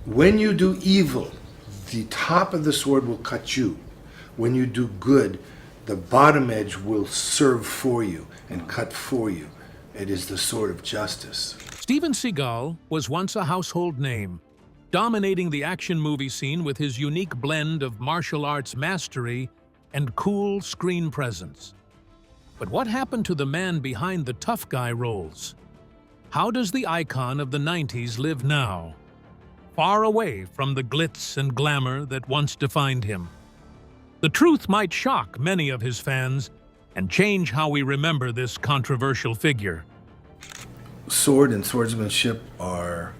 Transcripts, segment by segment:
When you do evil, the top of the sword will cut you. When you do good, the bottom edge will serve for you and cut for you. It is the sword of justice. Steven Seagal was once a household name, dominating the action movie scene with his unique blend of martial arts mastery and cool screen presence. But what happened to the man behind the tough guy roles? How does the icon of the 90s live now, far away from the glitz and glamour that once defined him? The truth might shock many of his fans and change how we remember this controversial figure. Sword and swordsmanship are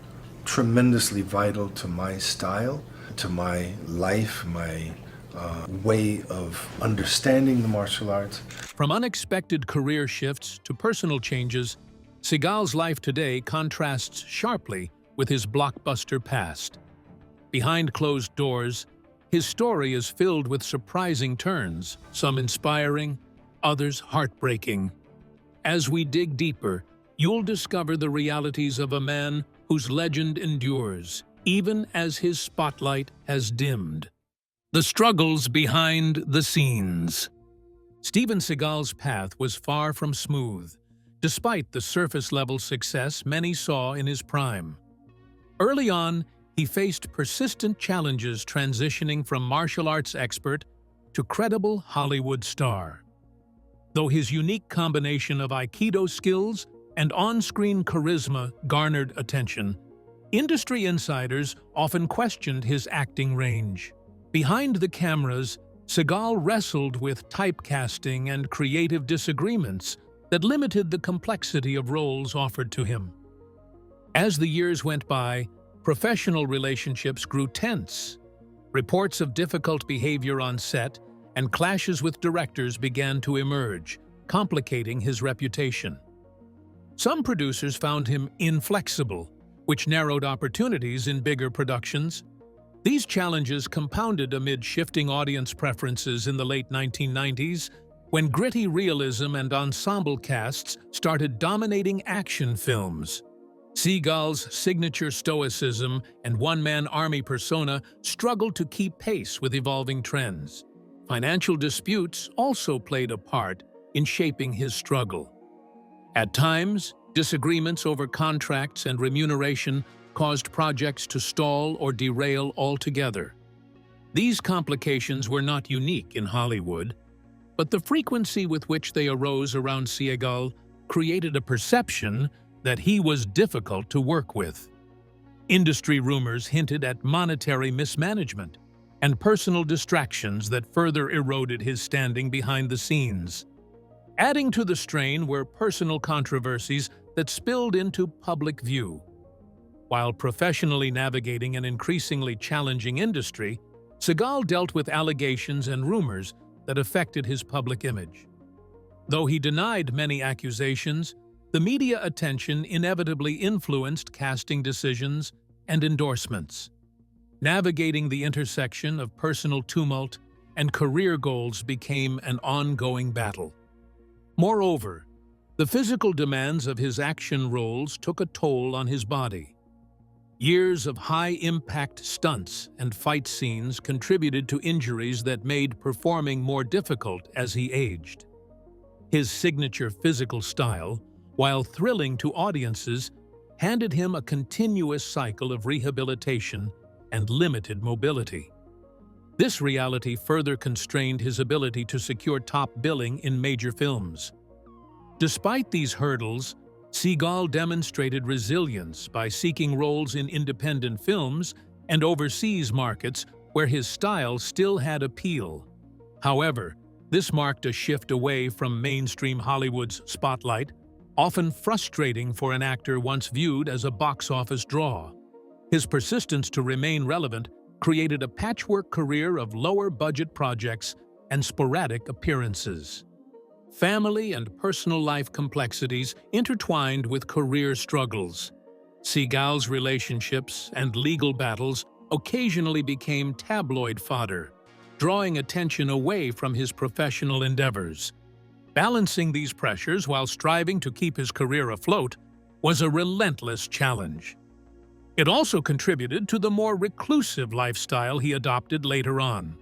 tremendously vital to my style, to my life, my way of understanding the martial arts. From unexpected career shifts to personal changes, Seagal's life today contrasts sharply with his blockbuster past. Behind closed doors, his story is filled with surprising turns, some inspiring, others heartbreaking. As we dig deeper, you'll discover the realities of a man whose legend endures, even as his spotlight has dimmed. The struggles behind the scenes. Steven Seagal's path was far from smooth, despite the surface-level success many saw in his prime. Early on, he faced persistent challenges transitioning from martial arts expert to credible Hollywood star. Though his unique combination of Aikido skills and on-screen charisma garnered attention, industry insiders often questioned his acting range. Behind the cameras, Seagal wrestled with typecasting and creative disagreements that limited the complexity of roles offered to him. As the years went by, professional relationships grew tense. Reports of difficult behavior on set and clashes with directors began to emerge, complicating his reputation. Some producers found him inflexible, which narrowed opportunities in bigger productions. These challenges compounded amid shifting audience preferences in the late 1990s, when gritty realism and ensemble casts started dominating action films. Seagal's signature stoicism and one-man army persona struggled to keep pace with evolving trends. Financial disputes also played a part in shaping his struggle. At times, disagreements over contracts and remuneration caused projects to stall or derail altogether. These complications were not unique in Hollywood, but the frequency with which they arose around Seagal created a perception that he was difficult to work with. Industry rumors hinted at monetary mismanagement and personal distractions that further eroded his standing behind the scenes. Adding to the strain were personal controversies that spilled into public view. While professionally navigating an increasingly challenging industry, Seagal dealt with allegations and rumors that affected his public image. Though he denied many accusations, the media attention inevitably influenced casting decisions and endorsements. Navigating the intersection of personal tumult and career goals became an ongoing battle. Moreover, the physical demands of his action roles took a toll on his body. Years of high-impact stunts and fight scenes contributed to injuries that made performing more difficult as he aged. His signature physical style, while thrilling to audiences, handed him a continuous cycle of rehabilitation and limited mobility. This reality further constrained his ability to secure top billing in major films. Despite these hurdles, Seagal demonstrated resilience by seeking roles in independent films and overseas markets where his style still had appeal. However, this marked a shift away from mainstream Hollywood's spotlight, often frustrating for an actor once viewed as a box office draw. His persistence to remain relevant created a patchwork career of lower-budget projects and sporadic appearances. Family and personal life complexities intertwined with career struggles. Seagal's relationships and legal battles occasionally became tabloid fodder, drawing attention away from his professional endeavors. Balancing these pressures while striving to keep his career afloat was a relentless challenge. It also contributed to the more reclusive lifestyle he adopted later on.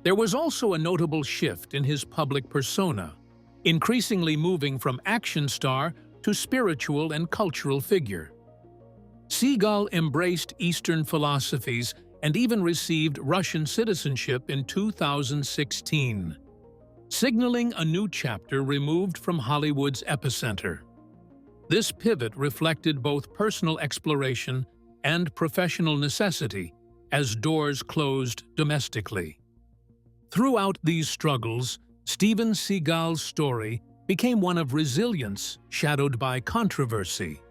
There was also a notable shift in his public persona, increasingly moving from action star to spiritual and cultural figure. Seagal embraced Eastern philosophies and even received Russian citizenship in 2016, signaling a new chapter removed from Hollywood's epicenter. This pivot reflected both personal exploration and professional necessity as doors closed domestically. Throughout these struggles, Steven Seagal's story became one of resilience shadowed by controversy,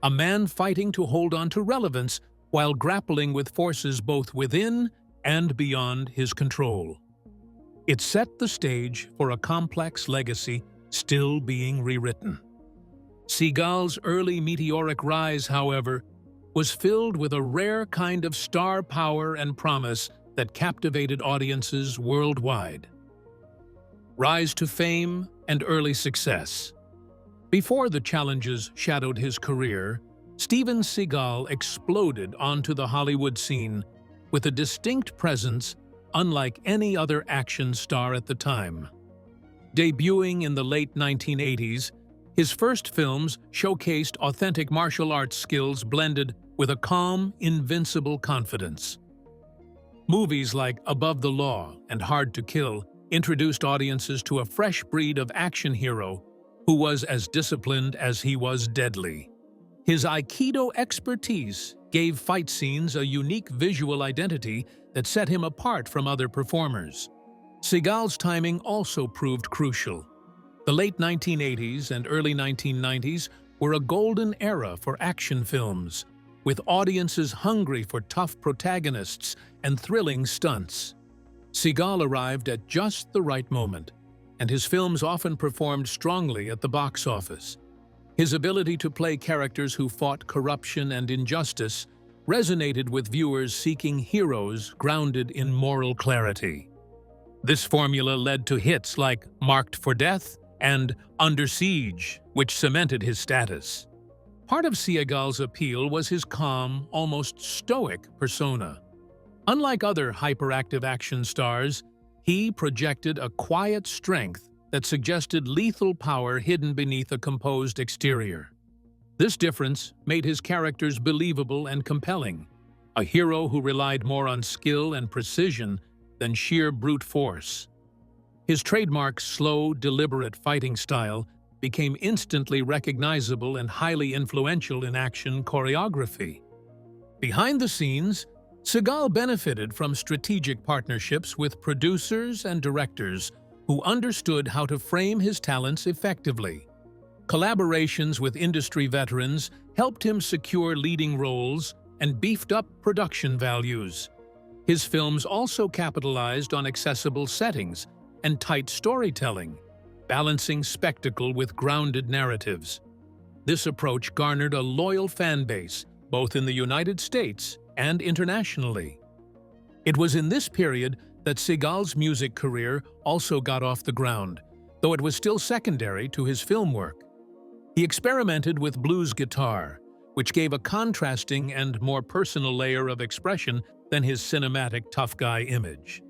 a man fighting to hold on to relevance while grappling with forces both within and beyond his control. It set the stage for a complex legacy still being rewritten. Seagal's early meteoric rise, however, was filled with a rare kind of star power and promise that captivated audiences worldwide. Rise to fame and early success. Before the challenges shadowed his career, Steven Seagal exploded onto the Hollywood scene with a distinct presence unlike any other action star at the time. Debuting in the late 1980s, his first films showcased authentic martial arts skills blended with a calm, invincible confidence. Movies like Above the Law and Hard to Kill introduced audiences to a fresh breed of action hero who was as disciplined as he was deadly. His Aikido expertise gave fight scenes a unique visual identity that set him apart from other performers. Seagal's timing also proved crucial. The late 1980s and early 1990s were a golden era for action films, with audiences hungry for tough protagonists and thrilling stunts. Seagal arrived at just the right moment, and his films often performed strongly at the box office. His ability to play characters who fought corruption and injustice resonated with viewers seeking heroes grounded in moral clarity. This formula led to hits like Marked for Death and Under Siege, which cemented his status. Part of Seagal's appeal was his calm, almost stoic persona. Unlike other hyperactive action stars, he projected a quiet strength that suggested lethal power hidden beneath a composed exterior. This difference made his characters believable and compelling, a hero who relied more on skill and precision than sheer brute force. His trademark slow, deliberate fighting style became instantly recognizable and highly influential in action choreography. Behind the scenes, Seagal benefited from strategic partnerships with producers and directors who understood how to frame his talents effectively. Collaborations with industry veterans helped him secure leading roles and beefed up production values. His films also capitalized on accessible settings and tight storytelling, balancing spectacle with grounded narratives. This approach garnered a loyal fan base, both in the United States and internationally. It was in this period that Seagal's music career also got off the ground, though it was still secondary to his film work. He experimented with blues guitar, which gave a contrasting and more personal layer of expression than his cinematic tough guy image.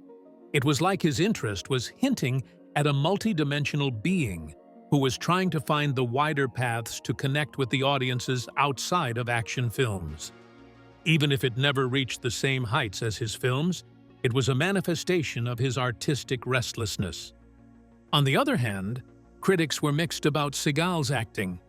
It was like his interest was hinting at a multi-dimensional being who was trying to find the wider paths to connect with the audiences outside of action films. Even if it never reached the same heights as his films, it was a manifestation of his artistic restlessness. On the other hand, critics were mixed about Seagal's acting.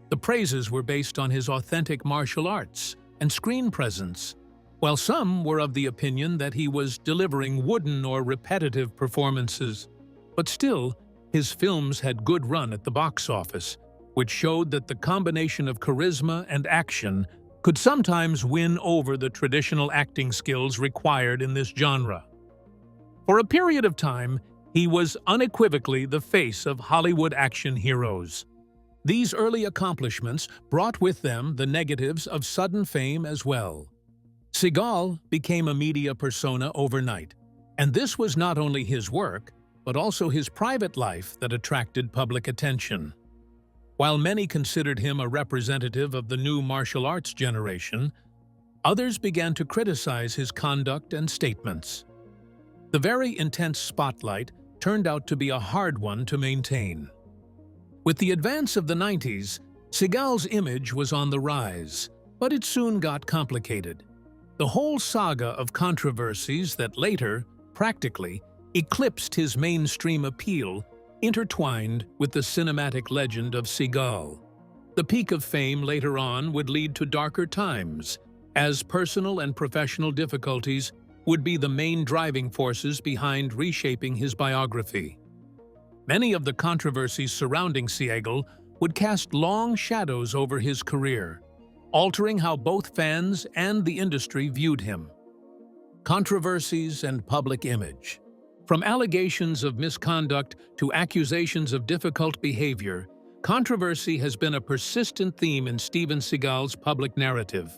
The praises were based on his authentic martial arts and screen presence, while some were of the opinion that he was delivering wooden or repetitive performances. But still, his films had good run at the box office, which showed that the combination of charisma and action could sometimes win over the traditional acting skills required in this genre. For a period of time, he was unequivocally the face of Hollywood action heroes. These early accomplishments brought with them the negatives of sudden fame as well. Seagal became a media persona overnight, and this was not only his work, but also his private life that attracted public attention. While many considered him a representative of the new martial arts generation, Others began to criticize his conduct and statements. The very intense spotlight turned out to be a hard one to maintain. With the advance of the 90s, Seagal's image was on the rise, but it soon got complicated. The whole saga of controversies that later, practically, eclipsed his mainstream appeal intertwined with the cinematic legend of Seagal. The peak of fame later on would lead to darker times, as personal and professional difficulties would be the main driving forces behind reshaping his biography. Many of the controversies surrounding Seagal would cast long shadows over his career, altering how both fans and the industry viewed him. Controversies and public image. From allegations of misconduct to accusations of difficult behavior, controversy has been a persistent theme in Steven Seagal's public narrative.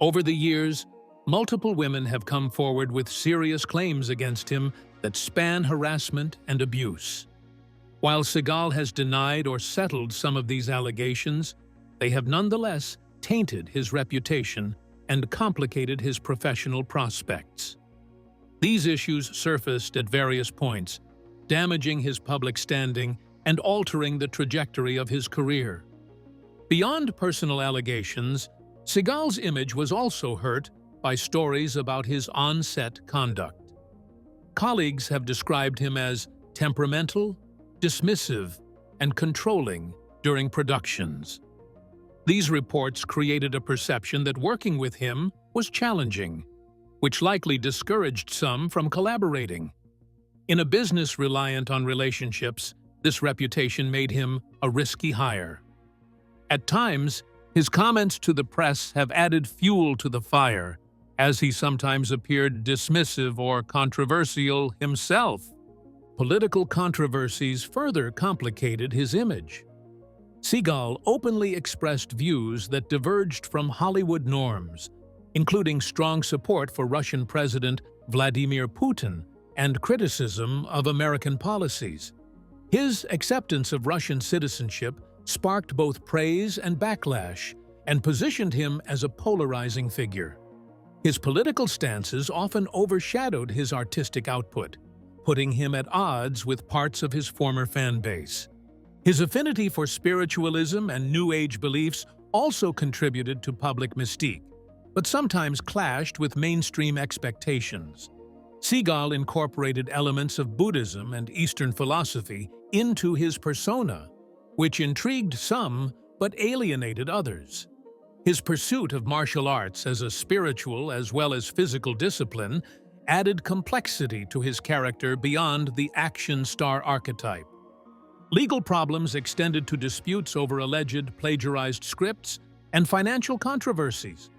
Over the years, multiple women have come forward with serious claims against him that span harassment and abuse. While Seagal has denied or settled some of these allegations, they have nonetheless tainted his reputation and complicated his professional prospects. These issues surfaced at various points, damaging his public standing and altering the trajectory of his career. Beyond personal allegations, Seagal's image was also hurt by stories about his on-set conduct. Colleagues have described him as temperamental, dismissive, and controlling during productions. These reports created a perception that working with him was challenging, which likely discouraged some from collaborating. In a business reliant on relationships, this reputation made him a risky hire. At times, his comments to the press have added fuel to the fire, as he sometimes appeared dismissive or controversial himself. Political controversies further complicated his image. Seagal openly expressed views that diverged from Hollywood norms, including strong support for Russian President Vladimir Putin and criticism of American policies. His acceptance of Russian citizenship sparked both praise and backlash and positioned him as a polarizing figure. His political stances often overshadowed his artistic output, putting him at odds with parts of his former fan base. His affinity for spiritualism and New Age beliefs also contributed to public mystique, but sometimes clashed with mainstream expectations. Seagal incorporated elements of Buddhism and Eastern philosophy into his persona, which intrigued some but alienated others. His pursuit of martial arts as a spiritual as well as physical discipline added complexity to his character beyond the action star archetype. Legal problems extended to disputes over alleged plagiarized scripts and financial controversies,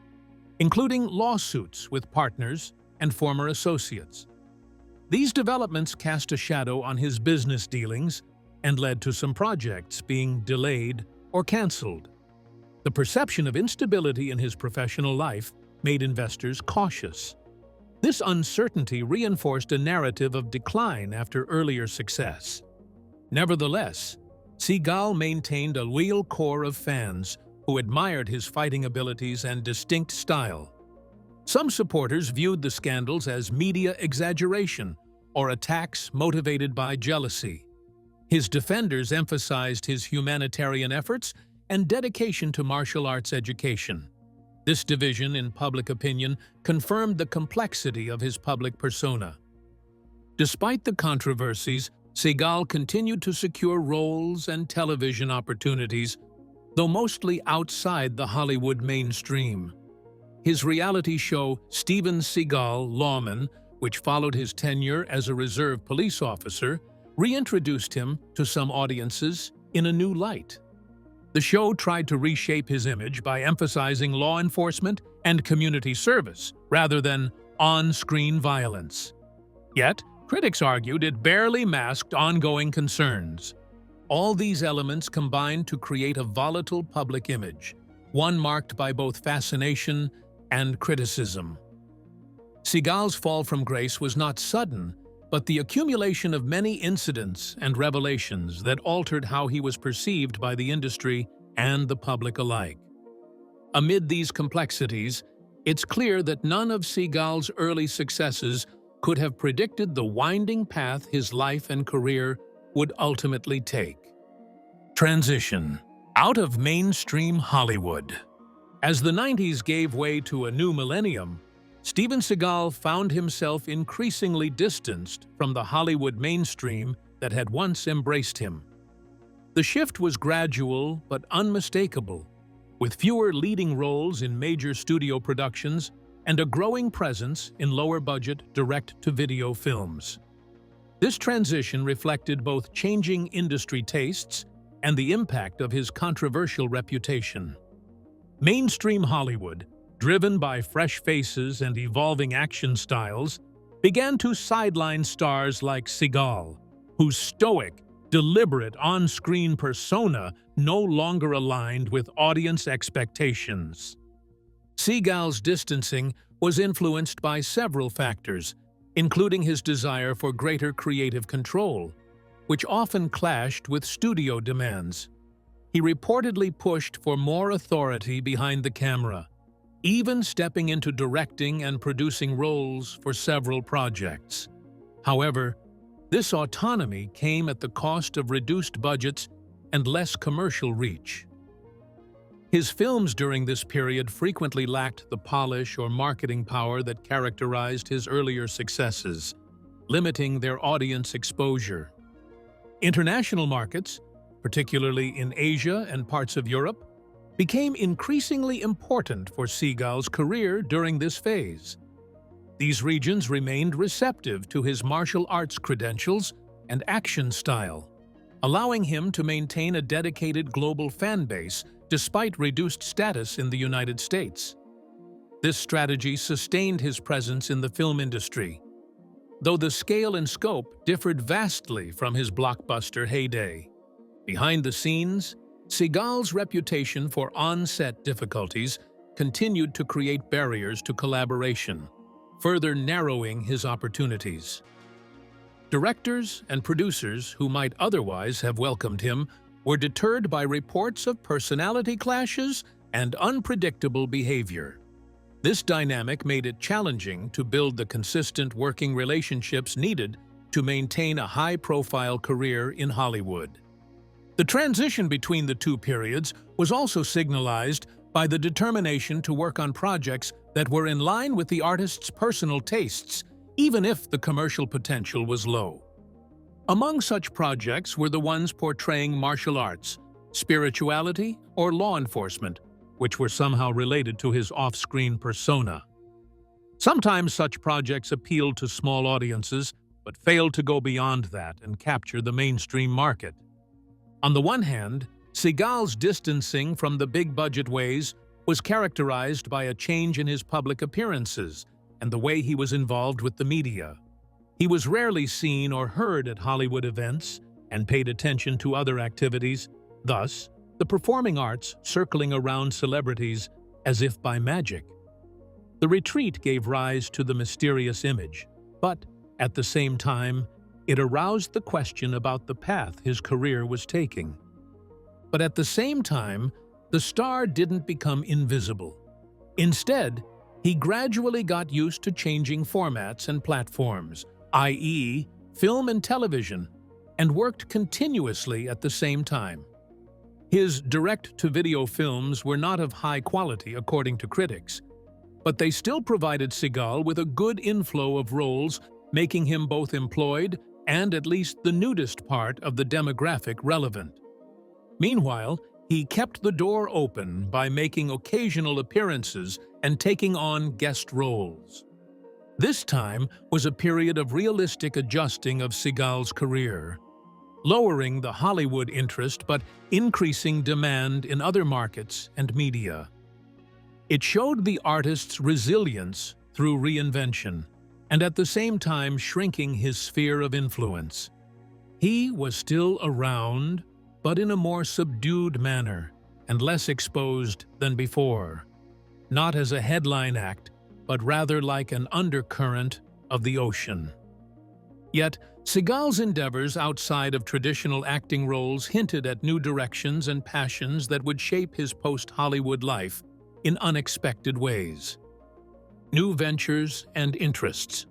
including lawsuits with partners and former associates. These developments cast a shadow on his business dealings and led to some projects being delayed or canceled. The perception of instability in his professional life made investors cautious. This uncertainty reinforced a narrative of decline after earlier success. Nevertheless, Seagal maintained a loyal core of fans who admired his fighting abilities and distinct style. Some supporters viewed the scandals as media exaggeration or attacks motivated by jealousy. His defenders emphasized his humanitarian efforts and dedication to martial arts education. This division in public opinion confirmed the complexity of his public persona. Despite the controversies, Seagal continued to secure roles and television opportunities, though mostly outside the Hollywood mainstream. His reality show, Steven Seagal, Lawman, which followed his tenure as a reserve police officer, reintroduced him to some audiences in a new light. The show tried to reshape his image by emphasizing law enforcement and community service rather than on-screen violence. Yet, critics argued it barely masked ongoing concerns. All these elements combined to create a volatile public image, one marked by both fascination and criticism. Seagal's fall from grace was not sudden, but the accumulation of many incidents and revelations that altered how he was perceived by the industry and the public alike. Amid these complexities, It's clear that none of Seagal's early successes could have predicted the winding path his life and career would ultimately take. Transition out of mainstream Hollywood. As the 90s gave way to a new millennium, Steven Seagal found himself increasingly distanced from the Hollywood mainstream that had once embraced him. The shift was gradual but unmistakable, with fewer leading roles in major studio productions and a growing presence in lower-budget direct-to-video films. This transition reflected both changing industry tastes and the impact of his controversial reputation. Mainstream Hollywood, driven by fresh faces and evolving action styles, began to sideline stars like Seagal, whose stoic, deliberate on-screen persona no longer aligned with audience expectations. Seagal's distancing was influenced by several factors, including his desire for greater creative control, which often clashed with studio demands. He reportedly pushed for more authority behind the camera, even stepping into directing and producing roles for several projects. However, this autonomy came at the cost of reduced budgets and less commercial reach. His films during this period frequently lacked the polish or marketing power that characterized his earlier successes, limiting their audience exposure. International markets, particularly in Asia and parts of Europe, became increasingly important for Seagal's career during this phase. These regions remained receptive to his martial arts credentials and action style, allowing him to maintain a dedicated global fan base despite reduced status in the United States. This strategy sustained his presence in the film industry, though the scale and scope differed vastly from his blockbuster heyday. Behind the scenes, Seagal's reputation for on-set difficulties continued to create barriers to collaboration, further narrowing his opportunities. Directors and producers who might otherwise have welcomed him were deterred by reports of personality clashes and unpredictable behavior. This dynamic made it challenging to build the consistent working relationships needed to maintain a high-profile career in Hollywood. The transition between the two periods was also signalized by the determination to work on projects that were in line with the artist's personal tastes, even if the commercial potential was low. Among such projects were the ones portraying martial arts, spirituality, or law enforcement, which were somehow related to his off-screen persona. Sometimes such projects appealed to small audiences, but failed to go beyond that and capture the mainstream market. On the one hand, Seagal's distancing from the big-budget ways was characterized by a change in his public appearances and the way he was involved with the media. He was rarely seen or heard at Hollywood events and paid attention to other activities, thus, the performing arts circling around celebrities as if by magic. The retreat gave rise to the mysterious image, but, at the same time, it aroused the question about the path his career was taking. But at the same time, the star didn't become invisible. Instead, he gradually got used to changing formats and platforms, i.e., film and television, and worked continuously at the same time. His direct-to-video films were not of high quality, according to critics, but they still provided Seagal with a good inflow of roles, making him both employed and at least the nudist part of the demographic relevant. Meanwhile, he kept the door open by making occasional appearances and taking on guest roles. This time was a period of realistic adjusting of Seagal's career, lowering the Hollywood interest but increasing demand in other markets and media. It showed the artist's resilience through reinvention, and at the same time shrinking his sphere of influence. He was still around, but in a more subdued manner and less exposed than before, not as a headline act, but rather like an undercurrent of the ocean. Yet, Seagal's endeavors outside of traditional acting roles hinted at new directions and passions that would shape his post-Hollywood life in unexpected ways. new ventures, and interests.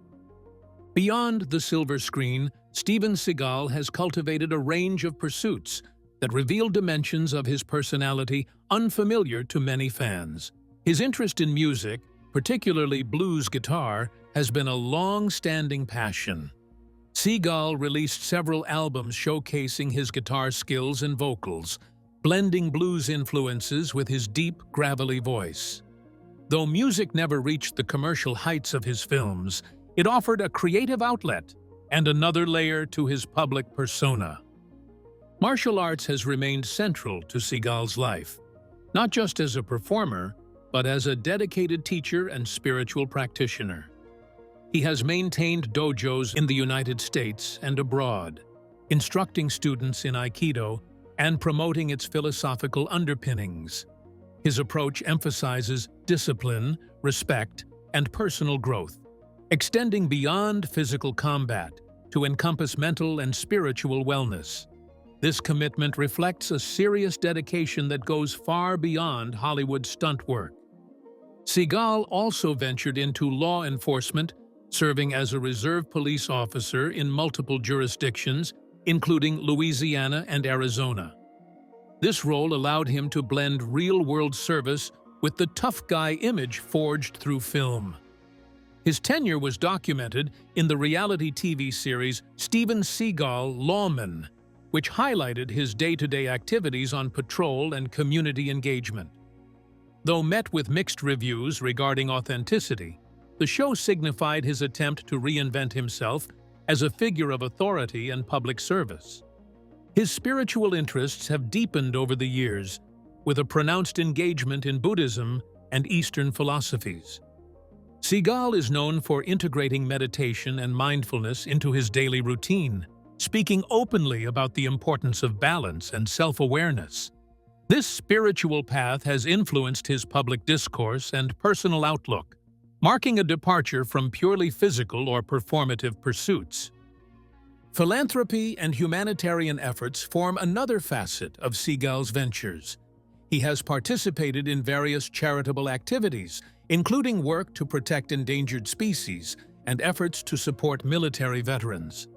Beyond the silver screen, Steven Seagal has cultivated a range of pursuits that reveal dimensions of his personality unfamiliar to many fans. His interest in music, particularly blues guitar, has been a long-standing passion. Seagal released several albums showcasing his guitar skills and vocals, blending blues influences with his deep, gravelly voice. Though music never reached the commercial heights of his films, it offered a creative outlet and another layer to his public persona. Martial arts has remained central to Seagal's life, not just as a performer, but as a dedicated teacher and spiritual practitioner. He has maintained dojos in the United States and abroad, instructing students in Aikido and promoting its philosophical underpinnings. His approach emphasizes discipline, respect, and personal growth, extending beyond physical combat to encompass mental and spiritual wellness. This commitment reflects a serious dedication that goes far beyond Hollywood stunt work. Seagal also ventured into law enforcement, serving as a reserve police officer in multiple jurisdictions, including Louisiana and Arizona. This role allowed him to blend real-world service with the tough guy image forged through film. His tenure was documented in the reality TV series Steven Seagal Lawman, which highlighted his day-to-day activities on patrol and community engagement. Though met with mixed reviews regarding authenticity, the show signified his attempt to reinvent himself as a figure of authority and public service. His spiritual interests have deepened over the years, with a pronounced engagement in Buddhism and Eastern philosophies. Seagal is known for integrating meditation and mindfulness into his daily routine, speaking openly about the importance of balance and self-awareness. This spiritual path has influenced his public discourse and personal outlook, marking a departure from purely physical or performative pursuits. Philanthropy and humanitarian efforts form another facet of Seagal's ventures. He has participated in various charitable activities, including work to protect endangered species and efforts to support military veterans.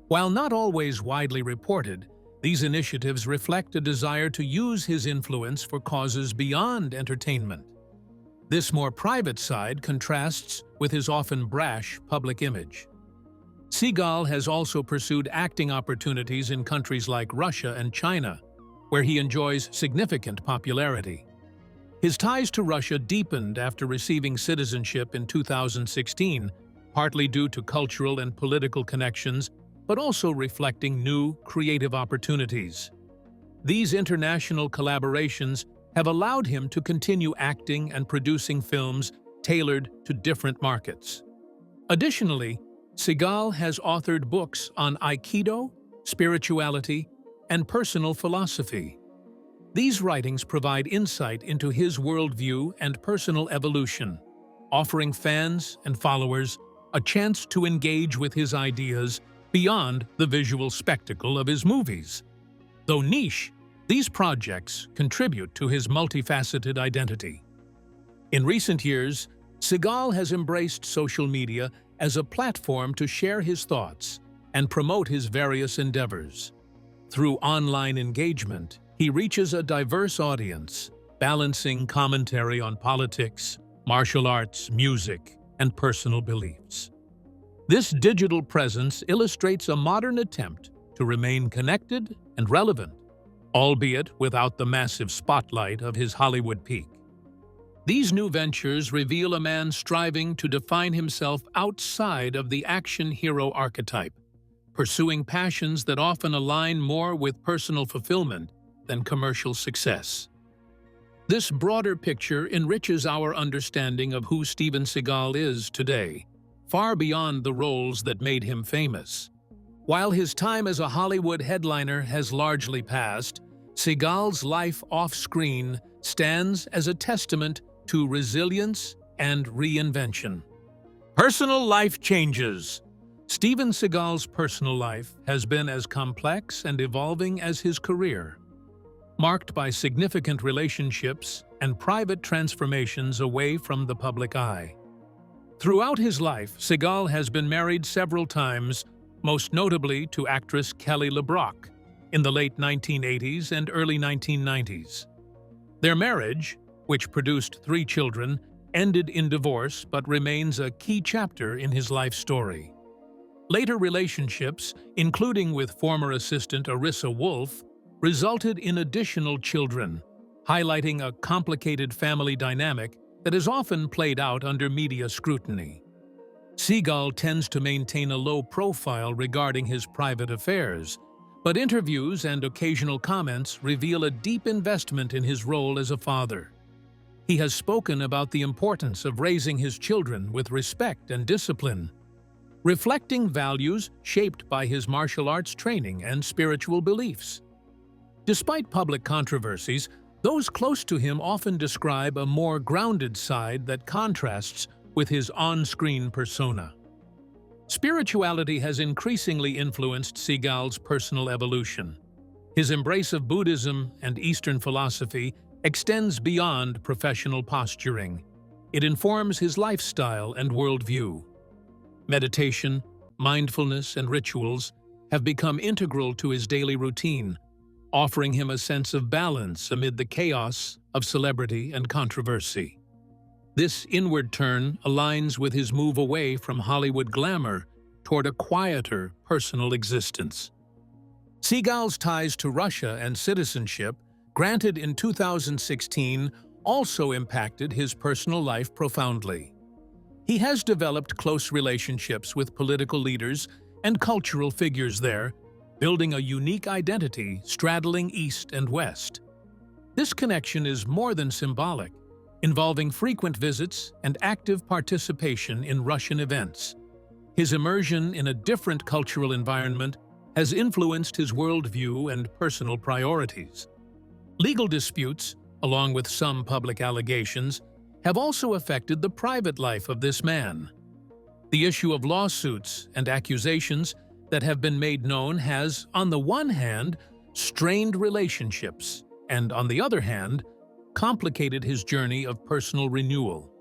While not always widely reported, these initiatives reflect a desire to use his influence for causes beyond entertainment. This more private side contrasts with his often brash public image. Seagal has also pursued acting opportunities in countries like Russia and China, where he enjoys significant popularity. His ties to Russia deepened after receiving citizenship in 2016, partly due to cultural and political connections, but also reflecting new, creative opportunities. These international collaborations have allowed him to continue acting and producing films tailored to different markets. Additionally, Seagal has authored books on Aikido, spirituality, and personal philosophy. These writings provide insight into his worldview and personal evolution, offering fans and followers a chance to engage with his ideas beyond the visual spectacle of his movies. Though niche, these projects contribute to his multifaceted identity. In recent years, Seagal has embraced social media as a platform to share his thoughts and promote his various endeavors. Through online engagement, he reaches a diverse audience, balancing commentary on politics, martial arts, music, and personal beliefs. This digital presence illustrates a modern attempt to remain connected and relevant, albeit without the massive spotlight of his Hollywood peak. These new ventures reveal a man striving to define himself outside of the action hero archetype, pursuing passions that often align more with personal fulfillment than commercial success. This broader picture enriches our understanding of who Steven Seagal is today, far beyond the roles that made him famous. While his time as a Hollywood headliner has largely passed, Seagal's life off-screen stands as a testament to resilience and reinvention. Personal life changes. Steven Seagal's personal life has been as complex and evolving as his career, marked by significant relationships and private transformations away from the public eye. Throughout his life, Seagal has been married several times, most notably to actress Kelly LeBrock in the late 1980s and early 1990s. Their marriage, which produced 3 children, ended in divorce but remains a key chapter in his life story. Later relationships, including with former assistant Arissa Wolf, resulted in additional children, highlighting a complicated family dynamic that is often played out under media scrutiny. Seagal tends to maintain a low profile regarding his private affairs, but interviews and occasional comments reveal a deep investment in his role as a father. He has spoken about the importance of raising his children with respect and discipline, reflecting values shaped by his martial arts training and spiritual beliefs. Despite public controversies, those close to him often describe a more grounded side that contrasts with his on-screen persona. Spirituality has increasingly influenced Seagal's personal evolution. His embrace of Buddhism and Eastern philosophy extends beyond professional posturing. It informs his lifestyle and worldview. Meditation, mindfulness, and rituals have become integral to his daily routine, offering him a sense of balance amid the chaos of celebrity and controversy. This inward turn aligns with his move away from Hollywood glamour toward a quieter, personal existence. Seagal's ties to Russia and citizenship, granted in 2016, also impacted his personal life profoundly. He has developed close relationships with political leaders and cultural figures there, building a unique identity straddling East and West. This connection is more than symbolic, involving frequent visits and active participation in Russian events. His immersion in a different cultural environment has influenced his worldview and personal priorities. Legal disputes, along with some public allegations, have also affected the private life of this man. The issue of lawsuits and accusations that have been made known has, on the one hand, strained relationships, and on the other hand, complicated his journey of personal renewal.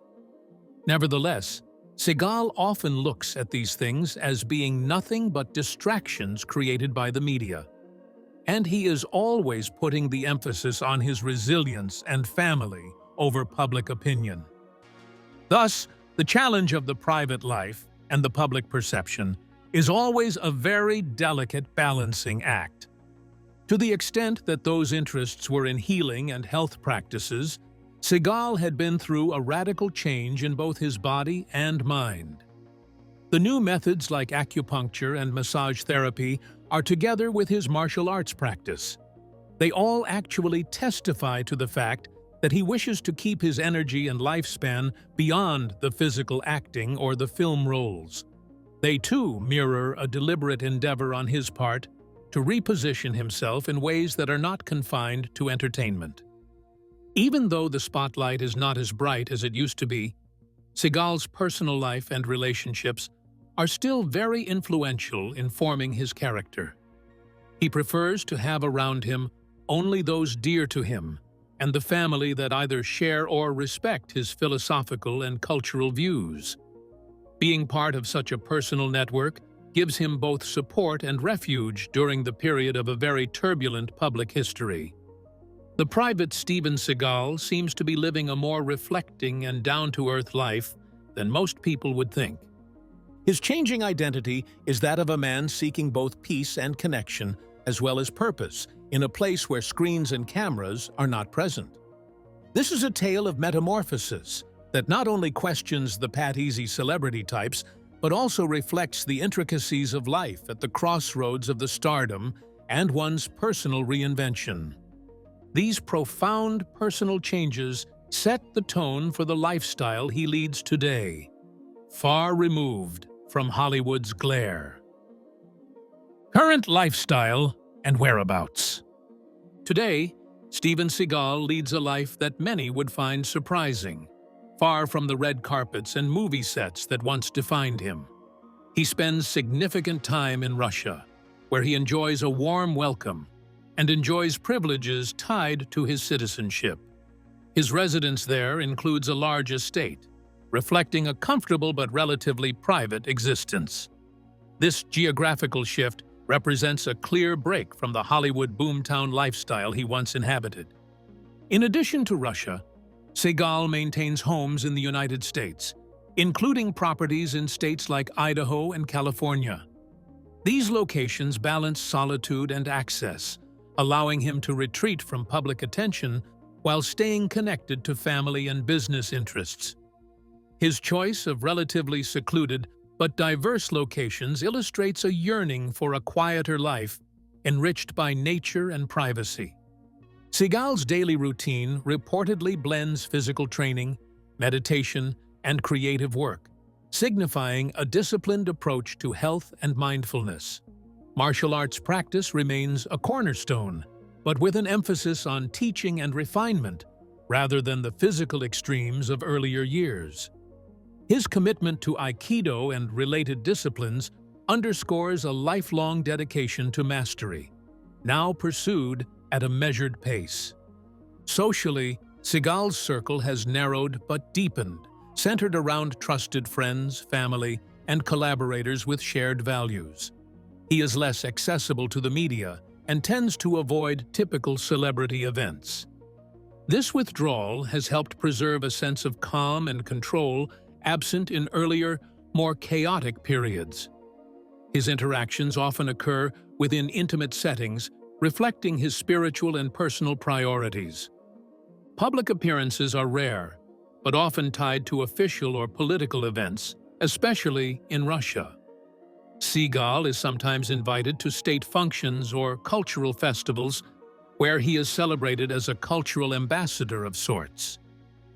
Nevertheless, Seagal often looks at these things as being nothing but distractions created by the media. And he is always putting the emphasis on his resilience and family over public opinion. Thus, the challenge of the private life and the public perception is always a very delicate balancing act. To the extent that those interests were in healing and health practices, Seagal had been through a radical change in both his body and mind. The new methods like acupuncture and massage therapy are together with his martial arts practice. They all actually testify to the fact that he wishes to keep his energy and lifespan beyond the physical acting or the film roles. They too mirror a deliberate endeavor on his part to reposition himself in ways that are not confined to entertainment. Even though the spotlight is not as bright as it used to be, Seagal's personal life and relationships are still very influential in forming his character. He prefers to have around him only those dear to him and the family that either share or respect his philosophical and cultural views. Being part of such a personal network gives him both support and refuge during the period of a very turbulent public history. The private Steven Seagal seems to be living a more reflecting and down-to-earth life than most people would think. His changing identity is that of a man seeking both peace and connection, as well as purpose, in a place where screens and cameras are not present. This is a tale of metamorphosis that not only questions the pat-easy celebrity types, but also reflects the intricacies of life at the crossroads of the stardom and one's personal reinvention. These profound personal changes set the tone for the lifestyle he leads today, far removed from Hollywood's glare. Current lifestyle and whereabouts. Today, Steven Seagal leads a life that many would find surprising, far from the red carpets and movie sets that once defined him. He spends significant time in Russia, where he enjoys a warm welcome and enjoys privileges tied to his citizenship. His residence there includes a large estate, reflecting a comfortable but relatively private existence. This geographical shift represents a clear break from the Hollywood boomtown lifestyle he once inhabited. In addition to Russia, Seagal maintains homes in the United States, including properties in states like Idaho and California. These locations balance solitude and access, allowing him to retreat from public attention while staying connected to family and business interests. His choice of relatively secluded but diverse locations illustrates a yearning for a quieter life enriched by nature and privacy. Seagal's daily routine reportedly blends physical training, meditation, and creative work, signifying a disciplined approach to health and mindfulness. Martial arts practice remains a cornerstone, but with an emphasis on teaching and refinement rather than the physical extremes of earlier years. His commitment to Aikido and related disciplines underscores a lifelong dedication to mastery, now pursued at a measured pace. Socially, Seagal's circle has narrowed but deepened, centered around trusted friends, family, and collaborators with shared values. He is less accessible to the media and tends to avoid typical celebrity events. This withdrawal has helped preserve a sense of calm and control absent in earlier, more chaotic periods. His interactions often occur within intimate settings, reflecting his spiritual and personal priorities. Public appearances are rare, but often tied to official or political events, especially in Russia. Seagal is sometimes invited to state functions or cultural festivals where he is celebrated as a cultural ambassador of sorts.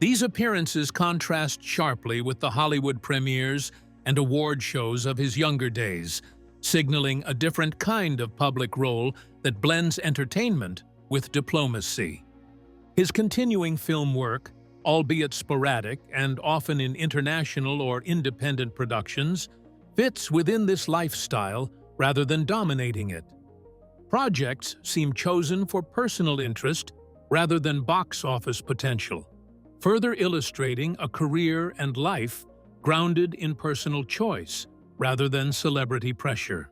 These appearances contrast sharply with the Hollywood premieres and award shows of his younger days, signaling a different kind of public role that blends entertainment with diplomacy. His continuing film work, albeit sporadic and often in international or independent productions, fits within this lifestyle rather than dominating it. Projects seem chosen for personal interest rather than box office potential, further illustrating a career and life grounded in personal choice rather than celebrity pressure.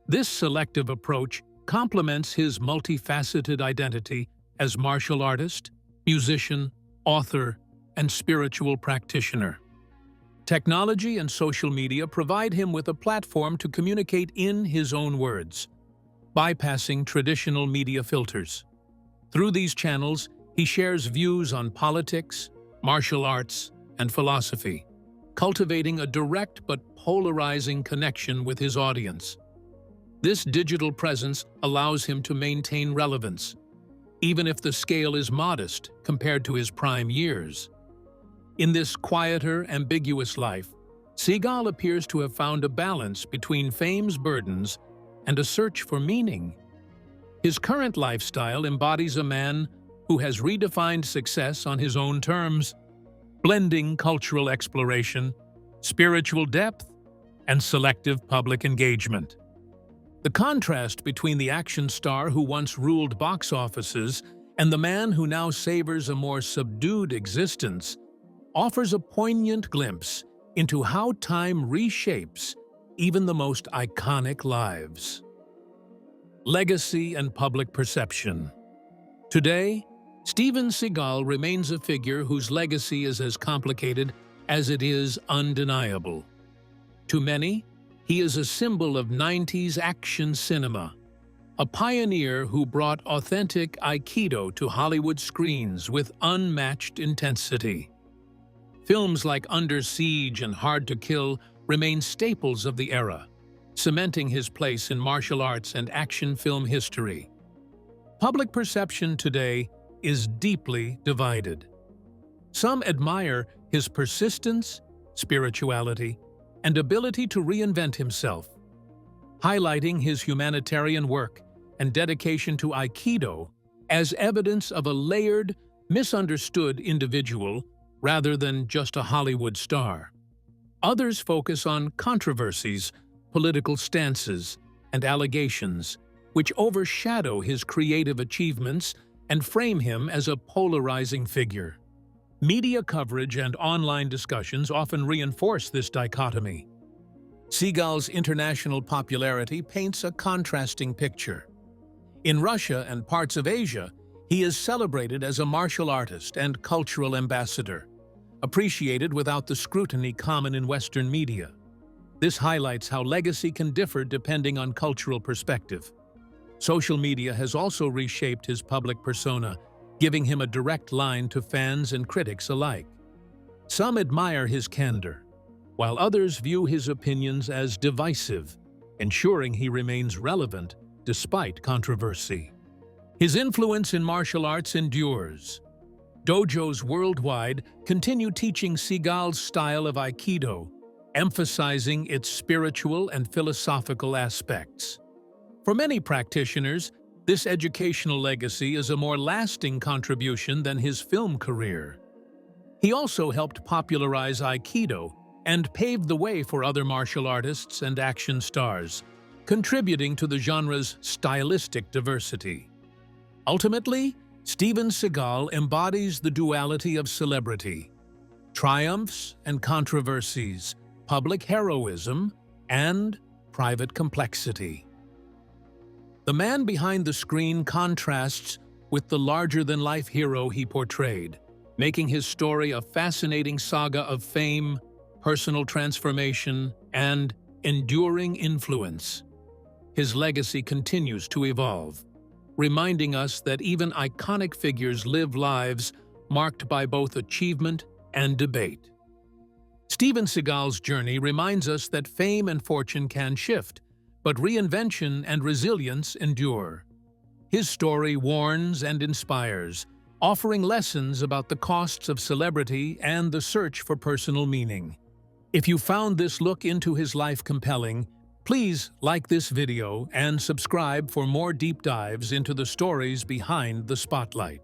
This selective approach complements his multifaceted identity as martial artist, musician, author, and spiritual practitioner. Technology and social media provide him with a platform to communicate in his own words, bypassing traditional media filters. Through these channels, he shares views on politics, martial arts, and philosophy, cultivating a direct but polarizing connection with his audience. This digital presence allows him to maintain relevance, even if the scale is modest compared to his prime years. In this quieter, ambiguous life, Seagal appears to have found a balance between fame's burdens and a search for meaning. His current lifestyle embodies a man who has redefined success on his own terms, blending cultural exploration, spiritual depth, and selective public engagement. The contrast between the action star who once ruled box offices and the man who now savors a more subdued existence offers a poignant glimpse into how time reshapes even the most iconic lives. Legacy and public perception. Today, Steven Seagal remains a figure whose legacy is as complicated as it is undeniable. To many, he is a symbol of 90s action cinema, a pioneer who brought authentic Aikido to Hollywood screens with unmatched intensity. Films like Under Siege and Hard to Kill remain staples of the era, cementing his place in martial arts and action film history. Public perception today is deeply divided. Some admire his persistence, spirituality, and ability to reinvent himself, highlighting his humanitarian work and dedication to Aikido as evidence of a layered, misunderstood individual rather than just a Hollywood star. Others focus on controversies, political stances, and allegations, which overshadow his creative achievements and frame him as a polarizing figure. Media coverage and online discussions often reinforce this dichotomy. Seagal's international popularity paints a contrasting picture. In Russia and parts of Asia, he is celebrated as a martial artist and cultural ambassador, appreciated without the scrutiny common in Western media. This highlights how legacy can differ depending on cultural perspective. Social media has also reshaped his public persona, giving him a direct line to fans and critics alike. Some admire his candor, while others view his opinions as divisive, ensuring he remains relevant despite controversy. His influence in martial arts endures. Dojos worldwide continue teaching Seagal's style of Aikido, emphasizing its spiritual and philosophical aspects. For many practitioners, this educational legacy is a more lasting contribution than his film career. He also helped popularize Aikido and paved the way for other martial artists and action stars, contributing to the genre's stylistic diversity. Ultimately, Steven Seagal embodies the duality of celebrity, triumphs and controversies, public heroism, and private complexity. The man behind the screen contrasts with the larger-than-life hero he portrayed, making his story a fascinating saga of fame, personal transformation, and enduring influence. His legacy continues to evolve, reminding us that even iconic figures live lives marked by both achievement and debate. Steven Seagal's journey reminds us that fame and fortune can shift, but reinvention and resilience endure. His story warns and inspires, offering lessons about the costs of celebrity and the search for personal meaning. If you found this look into his life compelling, please like this video and subscribe for more deep dives into the stories behind the spotlight.